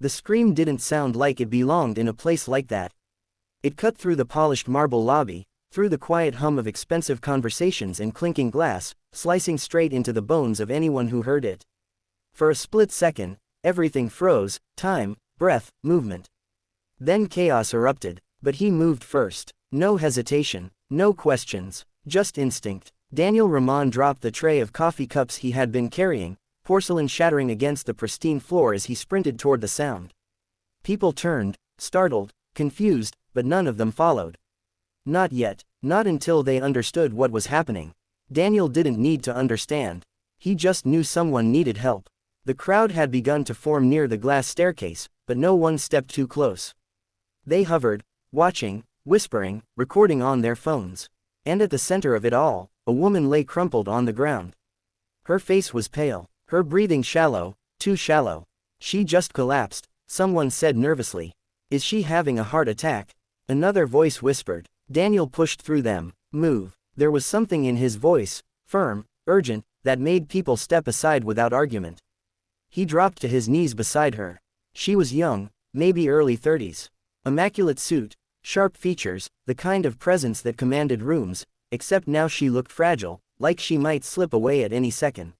The scream didn't sound like it belonged in a place like that. It cut through the polished marble lobby, through the quiet hum of expensive conversations and clinking glass, slicing straight into the bones of anyone who heard it. For a split second, everything froze: time, breath, movement. Then chaos erupted, but he moved first. No hesitation, no questions, just instinct. Daniel Rahman dropped the tray of coffee cups he had been carrying, porcelain shattering against the pristine floor as he sprinted toward the sound. People turned, startled, confused, but none of them followed. Not yet, not until they understood what was happening. Daniel didn't need to understand. He just knew someone needed help. The crowd had begun to form near the glass staircase, but no one stepped too close. They hovered, watching, whispering, recording on their phones. And at the center of it all, a woman lay crumpled on the ground. Her face was pale, her breathing shallow, too shallow. She just collapsed, someone said nervously. Is she having a heart attack? Another voice whispered. Daniel pushed through them. Move. There was something in his voice, firm, urgent, that made people step aside without argument. He dropped to his knees beside her. She was young, maybe early 30s. Immaculate suit, sharp features, the kind of presence that commanded rooms, except now she looked fragile, like she might slip away at any second.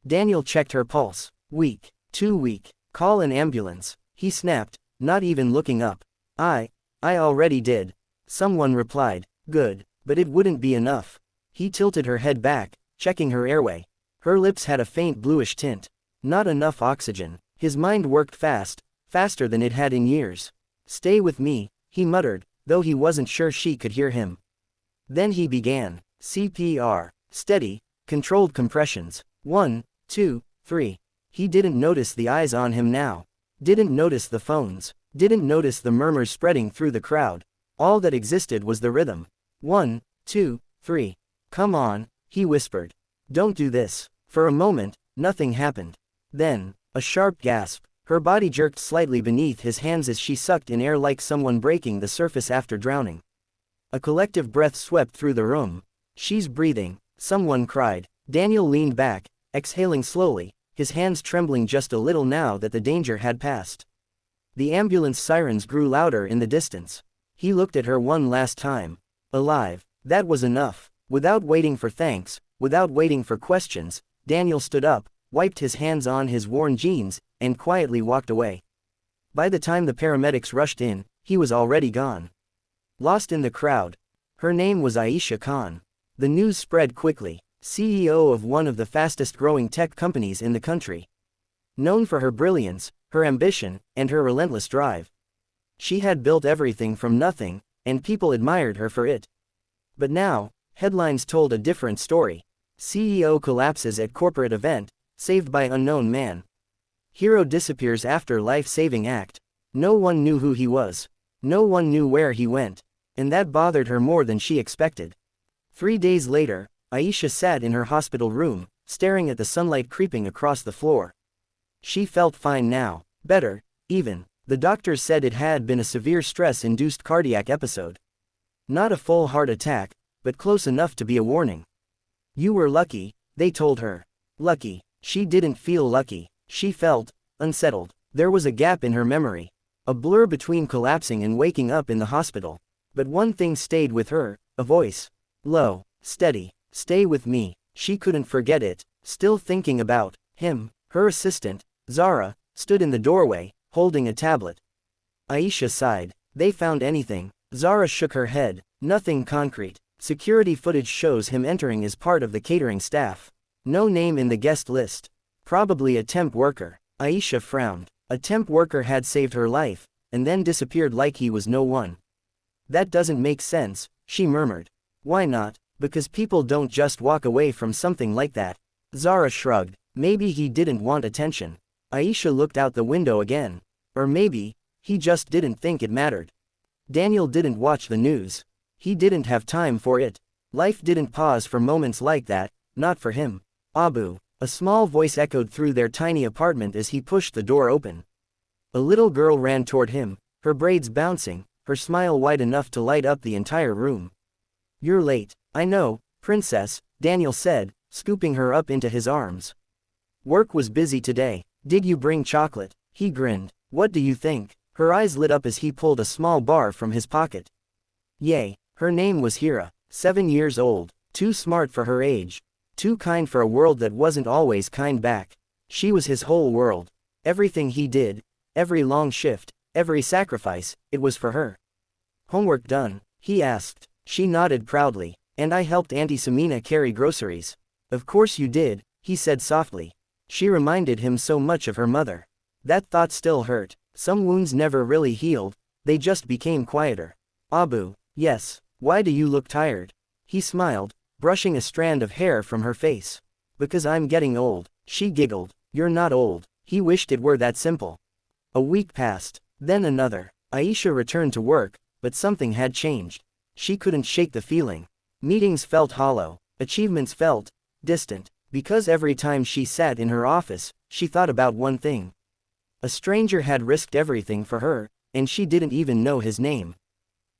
Daniel checked her pulse. Weak. Too weak. Call an ambulance, he snapped, not even looking up. I already did. Someone replied. Good, but it wouldn't be enough. He tilted her head back, checking her airway. Her lips had a faint bluish tint. Not enough oxygen. His mind worked fast, faster than it had in years. Stay with me, he muttered, though he wasn't sure she could hear him. Then he began. CPR. Steady, controlled compressions. 1, 2, 3. He didn't notice the eyes on him now. Didn't notice the phones. Didn't notice the murmurs spreading through the crowd. All that existed was the rhythm. 1, 2, 3. Come on, he whispered. Don't do this. For a moment, nothing happened. Then, a sharp gasp. Her body jerked slightly beneath his hands as she sucked in air like someone breaking the surface after drowning. A collective breath swept through the room. She's breathing, someone cried. Daniel leaned back, exhaling slowly, his hands trembling just a little now that the danger had passed. The ambulance sirens grew louder in the distance. He looked at her one last time. Alive. That was enough. Without waiting for thanks, without waiting for questions, Daniel stood up, wiped his hands on his worn jeans, and quietly walked away. By the time the paramedics rushed in, he was already gone. Lost in the crowd. Her name was Aisha Khan. The news spread quickly. CEO of one of the fastest-growing tech companies in the country. Known for her brilliance, her ambition, and her relentless drive. She had built everything from nothing, and people admired her for it. But now, headlines told a different story. CEO collapses at corporate event, saved by unknown man. Hero disappears after life-saving act. No one knew who he was. No one knew where he went. And that bothered her more than she expected. 3 days later, Aisha sat in her hospital room, staring at the sunlight creeping across the floor. She felt fine now. Better, even. The doctors said it had been a severe stress-induced cardiac episode. Not a full heart attack, but close enough to be a warning. You were lucky, they told her. Lucky. She didn't feel lucky. She felt unsettled. There was a gap in her memory. A blur between collapsing and waking up in the hospital. But one thing stayed with her, a voice. Low, steady. Stay with me. She couldn't forget it. Still thinking about him, her assistant, Zara, stood in the doorway, holding a tablet. Aisha sighed. They found anything? Zara shook her head. Nothing concrete. Security footage shows him entering as part of the catering staff. No name in the guest list. Probably a temp worker. Aisha frowned. A temp worker had saved her life, and then disappeared like he was no one. That doesn't make sense, she murmured. Why not? Because people don't just walk away from something like that. Zara shrugged. Maybe he didn't want attention. Aisha looked out the window again. Or maybe, he just didn't think it mattered. Daniel didn't watch the news. He didn't have time for it. Life didn't pause for moments like that, not for him. Abu. A small voice echoed through their tiny apartment as he pushed the door open. A little girl ran toward him, her braids bouncing, her smile wide enough to light up the entire room. You're late. I know, princess, Daniel said, scooping her up into his arms. Work was busy today. Did you bring chocolate? He grinned. What do you think? Her eyes lit up as he pulled a small bar from his pocket. Yay, her name was Hira, 7 years old, too smart for her age, too kind for a world that wasn't always kind back. She was his whole world. Everything he did, every long shift, every sacrifice, it was for her. Homework done? He asked. She nodded proudly. And I helped Auntie Samina carry groceries. Of course you did, he said softly. She reminded him so much of her mother. That thought still hurt. Some wounds never really healed, they just became quieter. Abu, yes, why do you look tired? He smiled, brushing a strand of hair from her face. Because I'm getting old, she giggled. You're not old. He wished it were that simple. A week passed, then another. Aisha returned to work, but something had changed. She couldn't shake the feeling. Meetings felt hollow, achievements felt distant, because every time she sat in her office, she thought about one thing. A stranger had risked everything for her, and she didn't even know his name.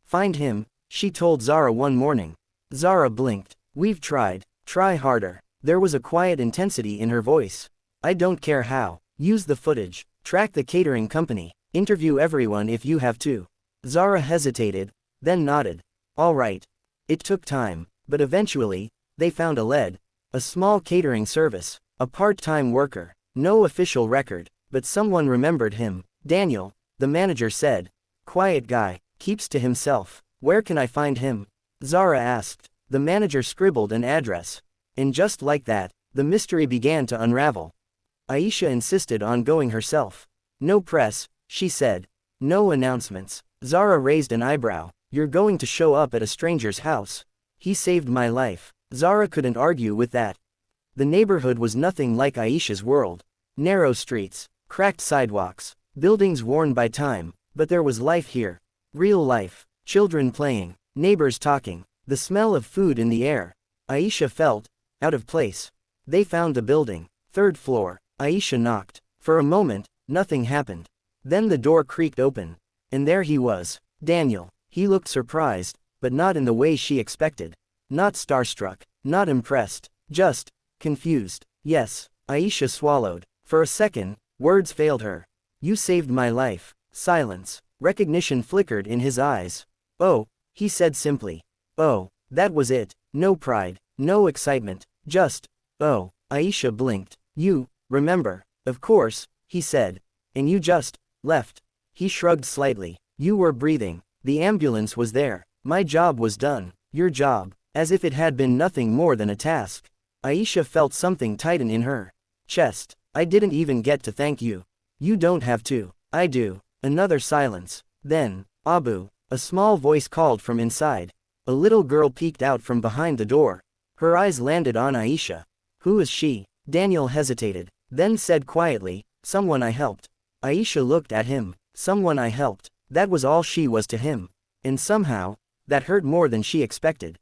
Find him, she told Zara one morning. Zara blinked. We've tried. Try harder. There was a quiet intensity in her voice. I don't care how. Use the footage. Track the catering company. Interview everyone if you have to. Zara hesitated, then nodded. All right. It took time, but eventually, they found a small catering service, a part-time worker. No official record, but someone remembered him. Daniel, the manager said. Quiet guy, keeps to himself. Where can I find him? Zara asked. The manager scribbled an address. And just like that, the mystery began to unravel. Aisha insisted on going herself. No press, she said. No announcements. Zara raised an eyebrow. You're going to show up at a stranger's house. He saved my life. Zara couldn't argue with that. The neighborhood was nothing like Aisha's world. Narrow streets, cracked sidewalks, buildings worn by time, but there was life here. Real life. Children playing, neighbors talking, the smell of food in the air. Aisha felt out of place. They found the building. 3rd floor. Aisha knocked. For a moment, nothing happened. Then the door creaked open. And there he was. Daniel. He looked surprised, but not in the way she expected. Not starstruck, not impressed, just confused. Yes, Aisha swallowed. For a second, words failed her. You saved my life. Silence. Recognition flickered in his eyes. Oh, he said simply. Oh, that was it. No pride, no excitement, just, oh. Aisha blinked. You remember. Of course, he said. And you just left. He shrugged slightly. You were breathing. The ambulance was there. My job was done. Your job. As if it had been nothing more than a task. Aisha felt something tighten in her chest. I didn't even get to thank you. You don't have to. I do. Another silence. Then, Abu, a small voice called from inside. A little girl peeked out from behind the door. Her eyes landed on Aisha. Who is she? Daniel hesitated, then said quietly, someone I helped. Aisha looked at him. Someone I helped. That was all she was to him. And somehow, that hurt more than she expected.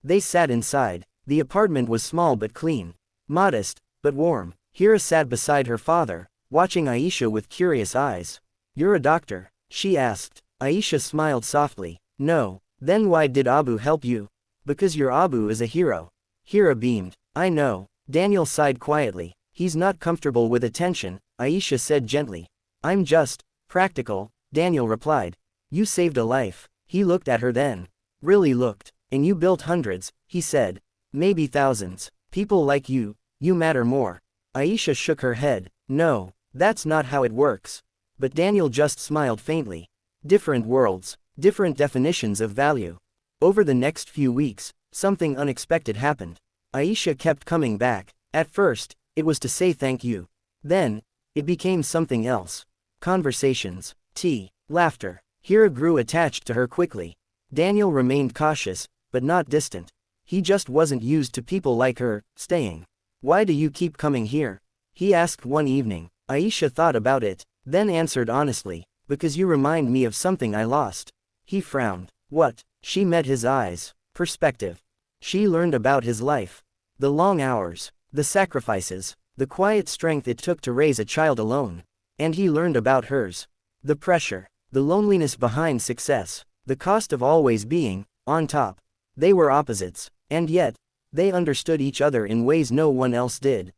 They sat inside. The apartment was small but clean. Modest, but warm. Hira sat beside her father, watching Aisha with curious eyes. You're a doctor? She asked. Aisha smiled softly. No. Then why did Abu help you? Because your Abu is a hero. Hira beamed. I know. Daniel sighed quietly. He's not comfortable with attention, Aisha said gently. I'm just practical, Daniel replied. You saved a life. He looked at her then. Really looked. And you built hundreds, he said. Maybe thousands. People like you matter more. Aisha shook her head. No, that's not how it works. But Daniel just smiled faintly. Different worlds, different definitions of value. Over the next few weeks, something unexpected happened. Aisha kept coming back. At first, it was to say thank you. Then, it became something else. Conversations, tea, laughter. Hira grew attached to her quickly. Daniel remained cautious, but not distant. He just wasn't used to people like her staying. Why do you keep coming here? He asked one evening. Aisha thought about it, then answered honestly. Because you remind me of something I lost. He frowned. What? She met his eyes. Perspective. She learned about his life. The long hours, the sacrifices, the quiet strength it took to raise a child alone. And he learned about hers. The pressure, the loneliness behind success, the cost of always being on top. They were opposites, and yet, they understood each other in ways no one else did.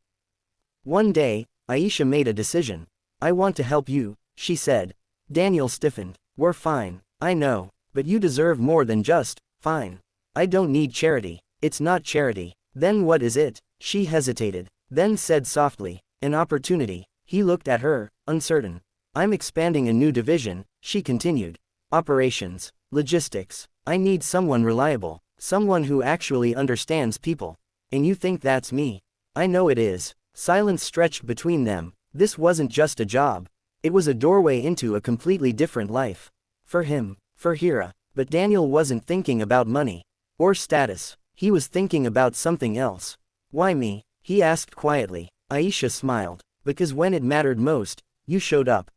One day, Aisha made a decision. I want to help you, she said. Daniel stiffened. We're fine, I know, but you deserve more than just fine. I don't need charity. It's not charity. Then what is it? She hesitated, then said softly, an opportunity. He looked at her, uncertain. I'm expanding a new division, she continued. Operations, logistics. I need someone reliable, someone who actually understands people. And you think that's me? I know it is. Silence stretched between them. This wasn't just a job. It was a doorway into a completely different life. For him, for Hira. But Daniel wasn't thinking about money or status. He was thinking about something else. Why me? He asked quietly. Aisha smiled. Because when it mattered most, you showed up.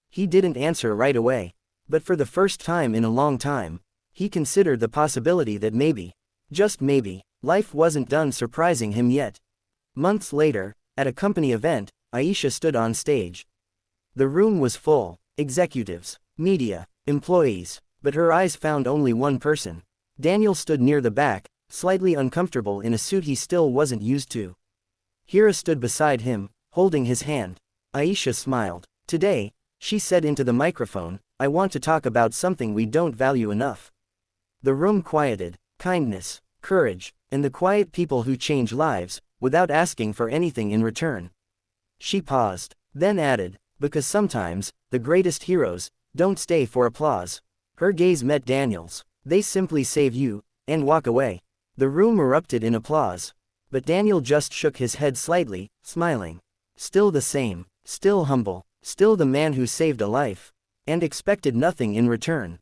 He didn't answer right away. But for the first time in a long time, he considered the possibility that maybe, just maybe, life wasn't done surprising him yet. Months later, at a company event, Aisha stood on stage. The room was full, executives, media, employees, but her eyes found only one person. Daniel stood near the back, slightly uncomfortable in a suit he still wasn't used to. Hira stood beside him, holding his hand. Aisha smiled. Today, she said into the microphone, I want to talk about something we don't value enough. The room quieted. Kindness, courage, and the quiet people who change lives, without asking for anything in return. She paused, then added, because sometimes, the greatest heroes, don't stay for applause. Her gaze met Daniel's. They simply save you, and walk away. The room erupted in applause. But Daniel just shook his head slightly, smiling. Still the same, still humble, still the man who saved a life. And expected nothing in return.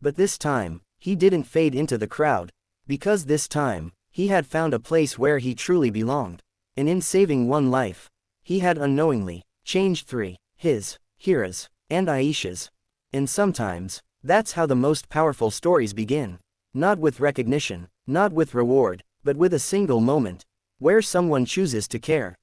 But this time, he didn't fade into the crowd. Because this time, he had found a place where he truly belonged. And in saving one life, he had unknowingly changed three, his, Hira's, and Aisha's. And sometimes, that's how the most powerful stories begin. Not with recognition, not with reward, but with a single moment, where someone chooses to care.